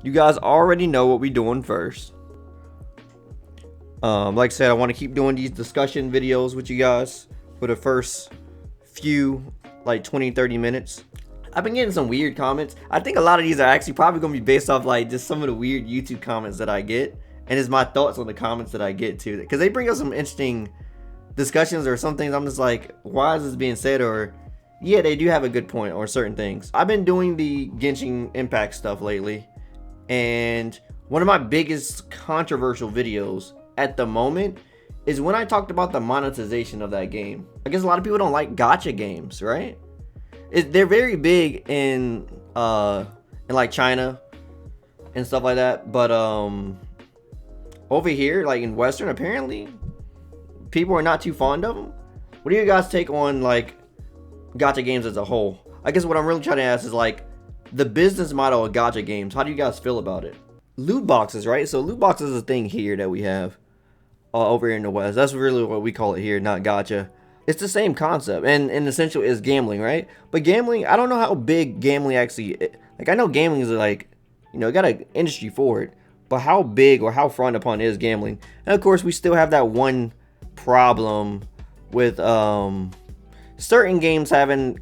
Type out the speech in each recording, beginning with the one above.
You guys already know what we're doing first. Like I said, I want to keep doing these discussion videos with you guys for the first few, like 20-30 minutes. I've been getting some weird comments. I think a lot of these are actually probably going to be based off like just some of the weird YouTube comments that I get. And it's my thoughts on the comments that I get too. Because they bring up some interesting discussions or some things I'm just like, why is this being said? Or, yeah, they do have a good point or certain things. I've been doing the Genshin Impact stuff lately. And one of my biggest controversial videos at the moment is when I talked about the monetization of that game. I guess a lot of people don't like gacha games, right? They're very big in like China and stuff like that, but over here, like in Western, apparently people are not too fond of them. What do you guys take on like gacha games as a whole? I guess what I'm really trying to ask is like the business model of gacha games. How do you guys feel about it? Loot boxes, right? So loot boxes is a thing here that we have over here in the West. That's really what we call it here, not gacha. It's the same concept, and essentially is gambling, right? But gambling, I don't know how big gambling actually, like I know gambling is like, you know, got an industry for it, but how big or how frowned upon is gambling? And of course, we still have that one problem with certain games having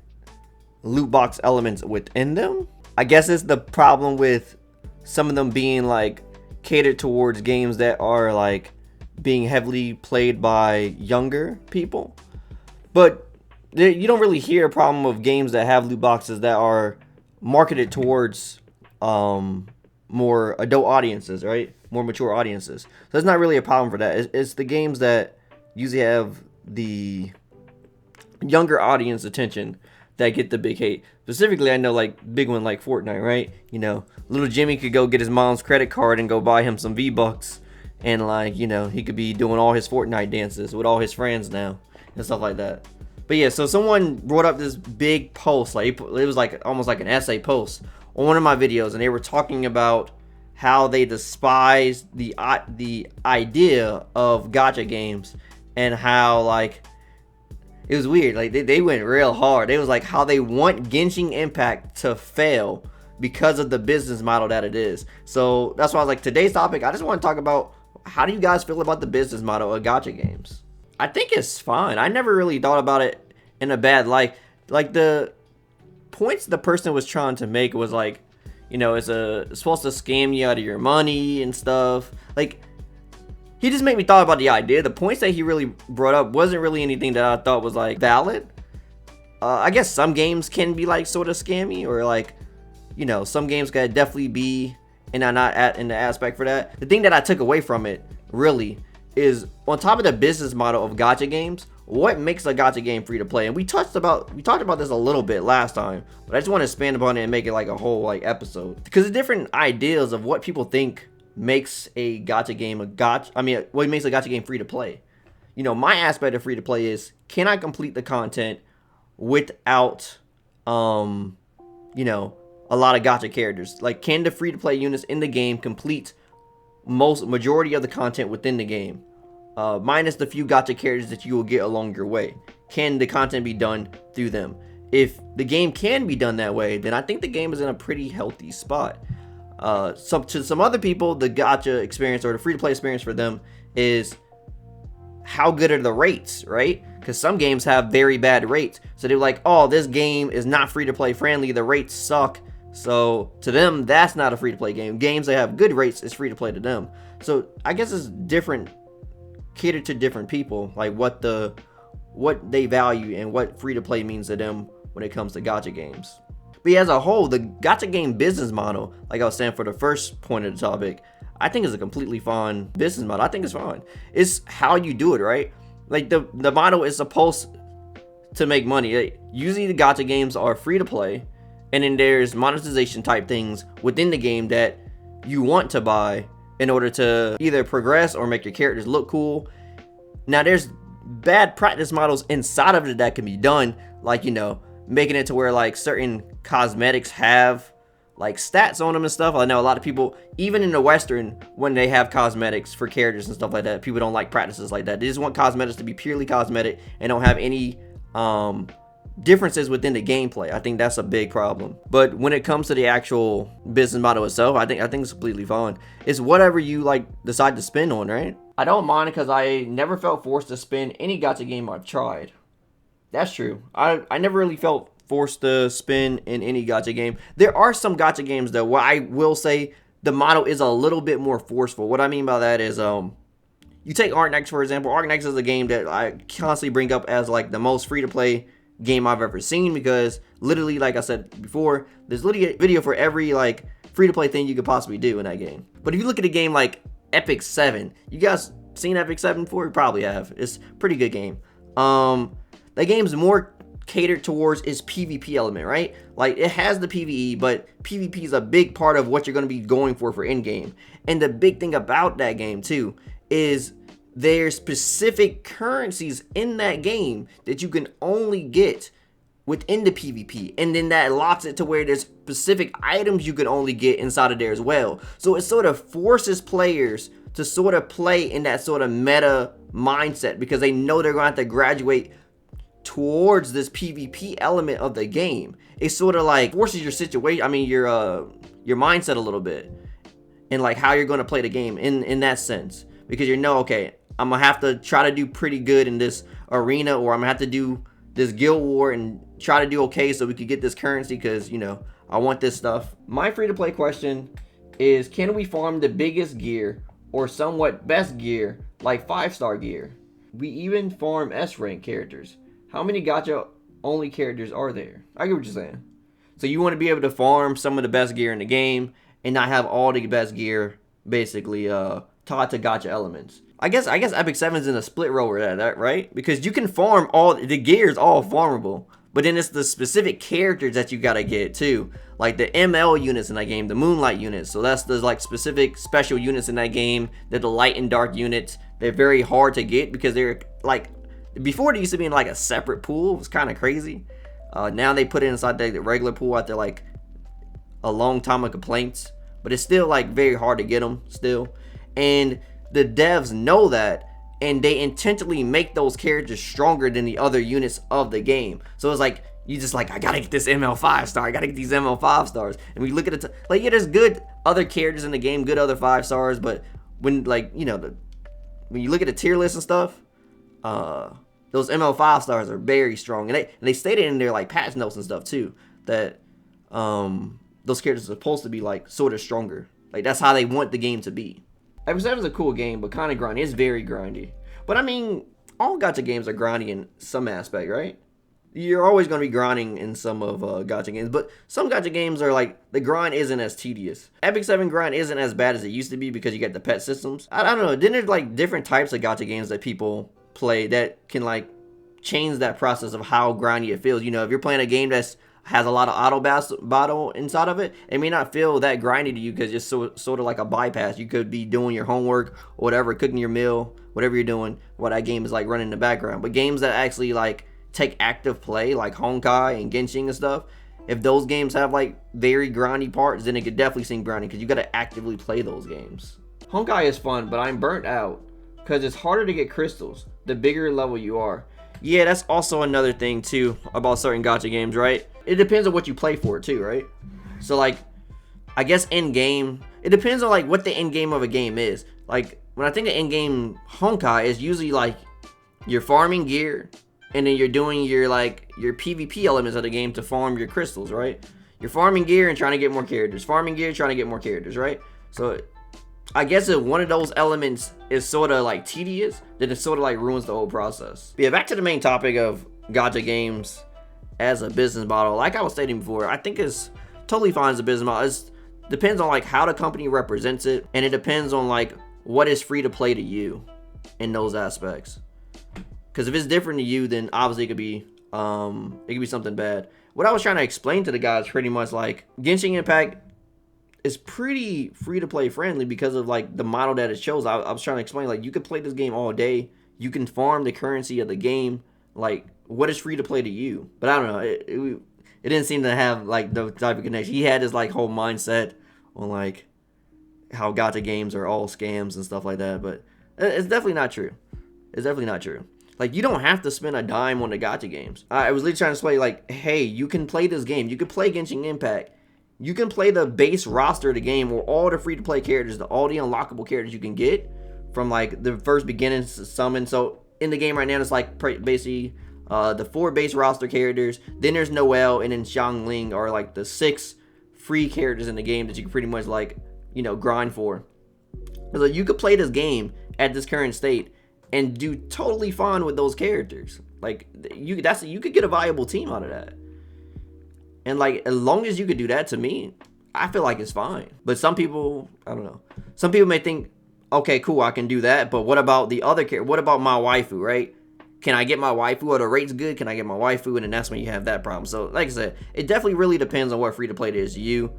loot box elements within them. I guess it's the problem with some of them being like catered towards games that are like being heavily played by younger people. But you don't really hear a problem of games that have loot boxes that are marketed towards more adult audiences, right? More mature audiences. So that's not really a problem for that. It's the games that usually have the younger audience attention that get the big hate. Specifically, I know like big one like Fortnite, right? You know, little Jimmy could go get his mom's credit card and go buy him some V-Bucks. And like, you know, he could be doing all his Fortnite dances with all his friends now. And stuff like that. But yeah, so someone brought up this big post, like it was like almost like an essay post on one of my videos, and they were talking about how they despise the idea of gacha games, and how like it was weird. Like they went real hard. It was like how they want Genshin Impact to fail because of the business model that it is. So that's why I was like, today's topic, I just want to talk about how do you guys feel about the business model of gacha games? I think it's fine. I never really thought about it in a bad light. Like the points the person was trying to make was like, you know, it's supposed to scam you out of your money and stuff. Like he just made me thought about the idea. The points that he really brought up wasn't really anything that I thought was like valid. I guess some games can be like sort of scammy, or like, you know, some games could definitely be, and I'm not in the aspect for that. The thing that I took away from it really is on top of the business model of gacha games, what makes a gacha game free to play? And we talked about this a little bit last time, but I just want to expand upon it and make it like a whole like episode, because the different ideas of what people think makes a gacha game what makes a gacha game free to play. You know, my aspect of free to play is, can I complete the content without you know, a lot of gacha characters? Like, can the free to play units in the game complete majority of the content within the game, minus the few gacha characters that you will get along your way? Can the content be done through them? If the game can be done that way, then I think the game is in a pretty healthy spot. To some other people, the gacha experience or the free-to-play experience for them is how good are the rates, right? Because some games have very bad rates. So they're like, oh, this game is not free-to-play friendly. The rates suck. So to them, that's not a free-to-play game. Games that have good rates is free-to-play to them. So I guess it's different, catered to different people, like what they value and what free-to-play means to them when it comes to gacha games. But yeah, as a whole, the gacha game business model, like I was saying for the first point of the topic, I think is a completely fine business model. I think it's fine. It's how you do it, right? Like the model is supposed to make money. Usually the gacha games are free to play, and then there's monetization type things within the game that you want to buy in order to either progress or make your characters look cool. Now there's bad practice models inside of it that can be done, like, you know, making it to where like certain cosmetics have like stats on them and stuff. I know a lot of people, even in the Western, when they have cosmetics for characters and stuff like that, people don't like practices like that. They just want cosmetics to be purely cosmetic and don't have any differences within the gameplay. I think that's a big problem. But when it comes to the actual business model itself, I think it's completely fine. It's whatever you like decide to spend on, right? I don't mind because I never felt forced to spend any gacha game I've tried. That's true. I never really felt forced to spend in any gacha game. There are some gacha games though where I will say the model is a little bit more forceful. What I mean by that is you take Arknex for example. Arknex is a game that I constantly bring up as like the most free to play game I've ever seen, because literally, like I said before, there's literally a video for every like free to play thing you could possibly do in that game. But if you look at a game like Epic 7, you guys seen Epic 7 before? You probably have. It's a pretty good game. That game's more catered towards its PvP element, right? Like it has the PvE, but PvP is a big part of what you're going to be going for in-game. And the big thing about that game too is there's specific currencies in that game that you can only get within the PvP, and then that locks it to where there's specific items you can only get inside of there as well. So it sort of forces players to sort of play in that sort of meta mindset, because they know they're going to have to graduate towards this PvP element of the game. It sort of like forces your situation, I mean your mindset a little bit, and like how you're going to play the game in that sense, because you know, okay, I'm gonna have to try to do pretty good in this arena, or I'm gonna have to do this guild war and try to do okay so we could get this currency, because you know I want this stuff. My free to play question is, can we farm the biggest gear or somewhat best gear like 5-star gear? We even farm S rank characters. How many gacha only characters are there? I get what you're saying. So you want to be able to farm some of the best gear in the game and not have all the best gear basically tied to gacha elements. I guess Epic 7 is in a split row with that, right? Because you can farm all the gears, all farmable, but then it's the specific characters that you gotta get too, like the ML units in that game, the Moonlight units. So that's the like specific special units in that game. They're the light and dark units. They're very hard to get because they're like, before they used to be in like a separate pool. It was kind of crazy. Now they put it inside the regular pool after like a long time of complaints, but it's still like very hard to get them still. And the devs know that, and they intentionally make those characters stronger than the other units of the game. So it's like, you just like, I gotta get this ML 5-star, I gotta get these ML 5-stars. And we look at it, like, yeah, there's good other characters in the game, good other 5-stars, but when, like, you know, when you look at the tier list and stuff, those ML 5-stars are very strong. And they stated in their, like, patch notes and stuff, too, that those characters are supposed to be, like, sort of stronger. Like, that's how they want the game to be. Epic 7 is a cool game, but kind of grindy. It's very grindy. But I mean, all gacha games are grindy in some aspect, right? You're always going to be grinding in some of gacha games, but some gacha games are like, the grind isn't as tedious. Epic 7 grind isn't as bad as it used to be because you get the pet systems. I don't know, then there's like different types of gacha games that people play that can like change that process of how grindy it feels. You know, if you're playing a game that's has a lot of auto battle inside of it, it may not feel that grindy to you because it's sort of like a bypass. You could be doing your homework or whatever, cooking your meal, whatever you're doing, while that game is like running in the background. But games that actually like take active play, like Honkai and Genshin and stuff, if those games have like very grindy parts, then it could definitely seem grindy because you got to actively play those games. Honkai is fun, but I'm burnt out because it's harder to get crystals the bigger level you are. Yeah, that's also another thing too about certain gacha games, right? It depends on what you play for too, right? So like, I guess end game, it depends on like what the end game of a game is. Like when I think of end game Honkai, is usually like you're farming gear and then you're doing your like your PvP elements of the game to farm your crystals, right? You're farming gear and trying to get more characters, farming gear, trying to get more characters, right? So I guess if one of those elements is sort of like tedious, then it sort of like ruins the whole process. But yeah, back to the main topic of gacha games as a business model. Like I was stating before, I think it's totally fine as a business model. It depends on like how the company represents it, and it depends on like what is free to play to you in those aspects. Because if it's different to you, then obviously it could be something bad. What I was trying to explain to the guys pretty much like Genshin Impact is pretty free to play friendly because of like the model that it shows. I was trying to explain like you could play this game all day. You can farm the currency of the game. Like what is free to play to you? But I don't know. It didn't seem to have like the type of connection. He had his like whole mindset on like how gacha games are all scams and stuff like that. But it's definitely not true. It's definitely not true. Like, you don't have to spend a dime on the gacha games. I was literally trying to say, like, hey, you can play this game. You can play Genshin Impact. You can play the base roster of the game or all the free-to-play characters, all the unlockable characters you can get from, like, the first beginning summon. So, in the game right now, it's, like, basically the 4 base roster characters. Then there's Noelle, and then Xiangling are, like, the 6 free characters in the game that you can pretty much, like, you know, grind for. So, you could play this game at this current state and do totally fine with those characters. Like, you could get a viable team out of that. And, like, as long as you could do that, to me, I feel like it's fine. But some people, I don't know. Some people may think, okay, cool, I can do that. But what about the other character? What about my waifu, right? Can I get my waifu? Are the rates good? Can I get my waifu? And then that's when you have that problem. So, like I said, it definitely really depends on what free-to-play it is to you,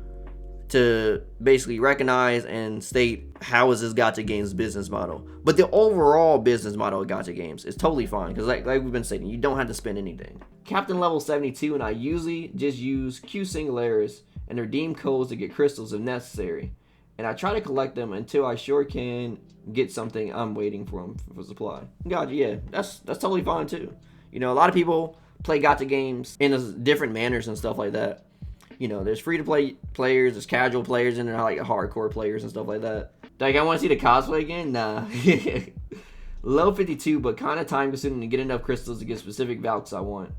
to basically recognize and state how is this gacha game's business model. But the overall business model of gacha games is totally fine, because like we've been saying, you don't have to spend anything. Captain level 72, and I usually just use Q Singularis and redeem codes to get crystals if necessary. And I try to collect them until I sure can get something I'm waiting for them for supply. Gotcha, yeah, that's totally fine too. You know, a lot of people play gacha games in different manners and stuff like that. You know, there's free-to-play players, there's casual players, and there are like hardcore players and stuff like that. Like, I want to see the cosplay again? Nah. Low 52, but kind of time-consuming to get enough crystals to get specific valks I want.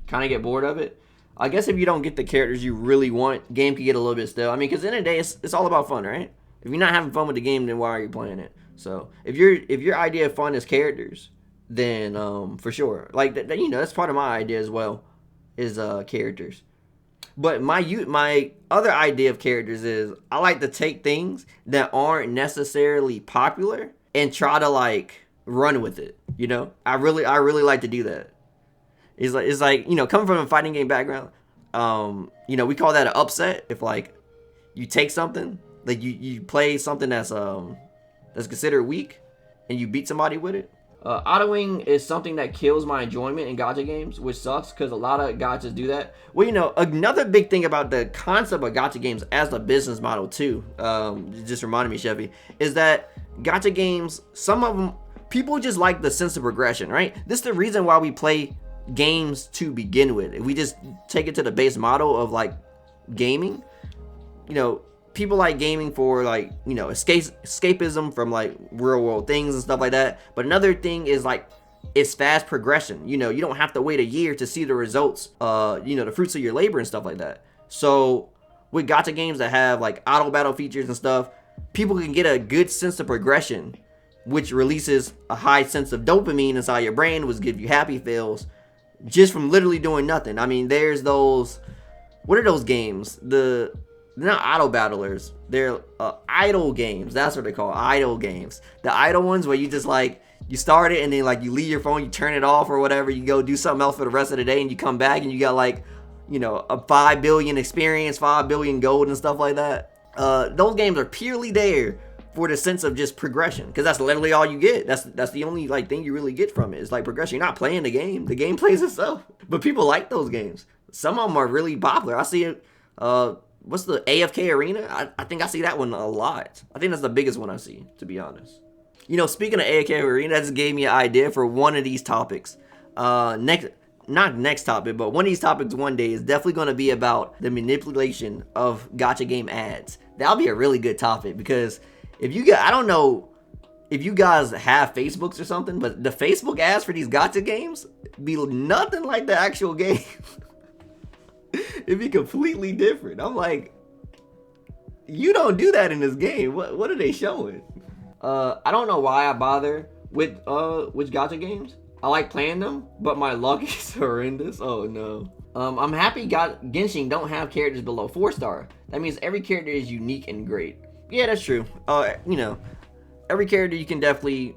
Kind of get bored of it. I guess if you don't get the characters you really want, game can get a little bit stale. I mean, because at the end of the day, it's all about fun, right? If you're not having fun with the game, then why are you playing it? So, if your idea of fun is characters, then for sure. Like, you know, that's part of my idea as well, is characters. But my other idea of characters is I like to take things that aren't necessarily popular and try to, like, run with it. You know, I really like to do that. It's like you know, coming from a fighting game background, you know, we call that an upset. If like you take something, like you play something that's considered weak, and you beat somebody with it. Autoing is something that kills my enjoyment in gacha games, which sucks because a lot of gachas do that. Well, you know, another big thing about the concept of gacha games as a business model too, just reminded me, Chevy, is that gacha games, some of them, people just like the sense of progression, right? This is the reason why we play games to begin with. If we just take it to the base model of like gaming, you know, people like gaming for like, you know, escapism from like real world things and stuff like that. But another thing is like it's fast progression. You know, you don't have to wait a year to see the results, you know, the fruits of your labor and stuff like that. So with gacha games that have like auto battle features and stuff, people can get a good sense of progression, which releases a high sense of dopamine inside your brain, which gives you happy feels just from literally doing nothing. I mean, there's those, what are those games? They're not auto battlers, they're idle games. That's what they're called, idle games. The idle ones where you just like, you start it and then like you leave your phone, you turn it off or whatever, you go do something else for the rest of the day and you come back and you got like, you know, a 5 billion experience, 5 billion gold and stuff like that. Those games are purely there for the sense of just progression, because that's literally all you get. That's the only like thing you really get from it. It's like progression. You're not playing the game plays itself. But people like those games. Some of them are really popular. I see it. What's the AFK Arena? I think I see that one a lot. I think that's the biggest one I see, to be honest. You know, speaking of AFK Arena, that just gave me an idea for one of these topics. Not next topic, but one of these topics one day is definitely going to be about the manipulation of gacha game ads. That'll be a really good topic, because if you I don't know if you guys have Facebooks or something, but the Facebook ads for these gacha games be nothing like the actual game. It'd be completely different. I'm like, you don't do that in this game. What are they showing? I don't know why I bother with gacha games. I like playing them, but my luck is horrendous. Oh no. I'm happy Genshin don't have characters below 4-star. That means every character is unique and great. Yeah, that's true. You know, every character you can definitely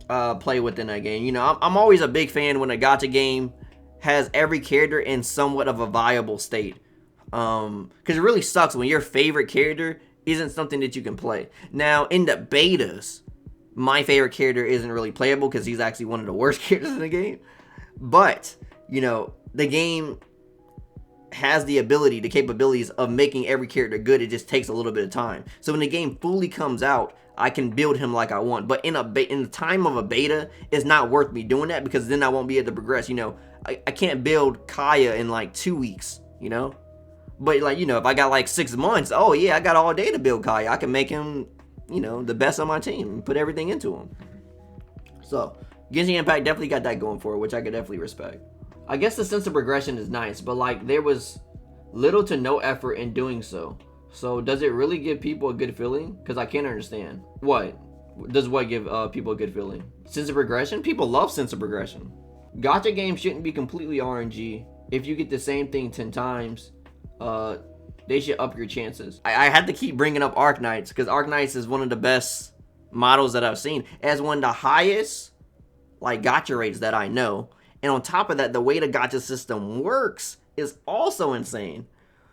play within that game. You know, I'm always a big fan when a gacha game has every character in somewhat of a viable state. Because it really sucks when your favorite character isn't something that you can play. Now, in the betas, my favorite character isn't really playable because he's actually one of the worst characters in the game. But, you know, the game has the ability, the capabilities of making every character good. It just takes a little bit of time. So when the game fully comes out, I can build him like I want. But in the time of a beta, it's not worth me doing that, because then I won't be able to progress. You know, I can't build Kaya in like 2 weeks, you know? But like, you know, if I got like 6 months, oh yeah, I got all day to build Kaya. I can make him, you know, the best on my team and put everything into him. So Genshin Impact definitely got that going for it, which I could definitely respect. I guess the sense of progression is nice, but like there was little to no effort in doing so. So does it really give people a good feeling? Because I can't understand. What? Does what give people a good feeling? Sense of progression? People love sense of progression. Gacha games shouldn't be completely RNG. If you get the same thing 10 times, they should up your chances. I had to keep bringing up Arknights, because Arknights is one of the best models that I've seen. It has one of the highest like gacha rates that I know. And on top of that, the way the gacha system works is also insane.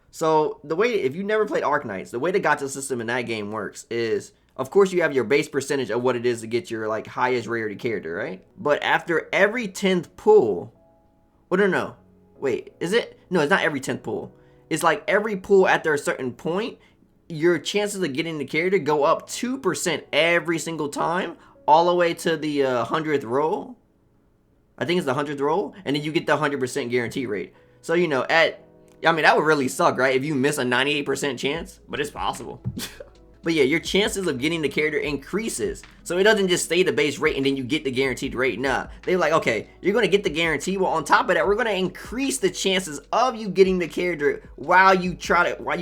So the way, if you never played Arknights, the way the gacha system in that game works is, of course, you have your base percentage of what it is to get your like highest rarity character, right? But after every 10th pull, well, no, wait, is it? No, it's not every 10th pull. It's like every pull after a certain point, your chances of getting the character go up 2% every single time, all the way to the 100th roll. I think it's the 100th roll, and then you get the 100% guarantee rate. So, you know, I mean, that would really suck, right? If you miss a 98% chance, but it's possible. But yeah, your chances of getting the character increases. So it doesn't just stay the base rate and then you get the guaranteed rate. Nah, they're like, okay, you're going to get the guarantee. Well, on top of that, we're going to increase the chances of you getting the character while you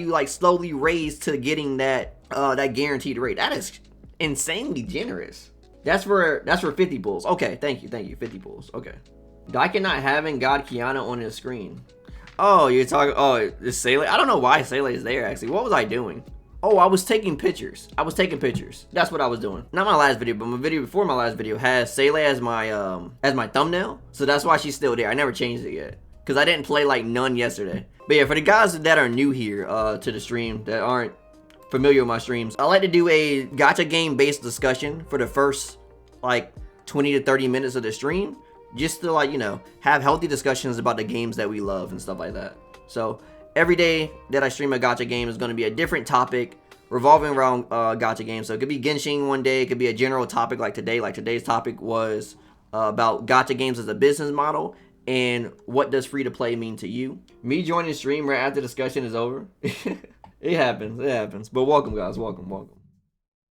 like slowly raise to getting that guaranteed rate. That is insanely generous. That's for 50 pulls. Okay, thank you, 50 pulls. Okay. Daiken not having God Kiana on his screen. Oh, you're talking, oh, is Seele? I don't know why Seele is there, actually. What was I doing? Oh, I was taking pictures. That's what I was doing. Not my last video, but my video before my last video has Seele as my thumbnail. So that's why she's still there. I never changed it yet, because I didn't play like none yesterday. But yeah, for the guys that are new here to the stream, that aren't familiar with my streams, I like to do a gacha game based discussion for the first like 20 to 30 minutes of the stream, just to like, you know, have healthy discussions about the games that we love and stuff like that. So every day that I stream a gacha game is going to be a different topic revolving around gacha games. So it could be Genshin one day, it could be a general topic like today. Like today's topic was about gacha games as a business model and what does free to play mean to you. Me joining the stream right after the discussion is over. It happens. But welcome, guys. Welcome.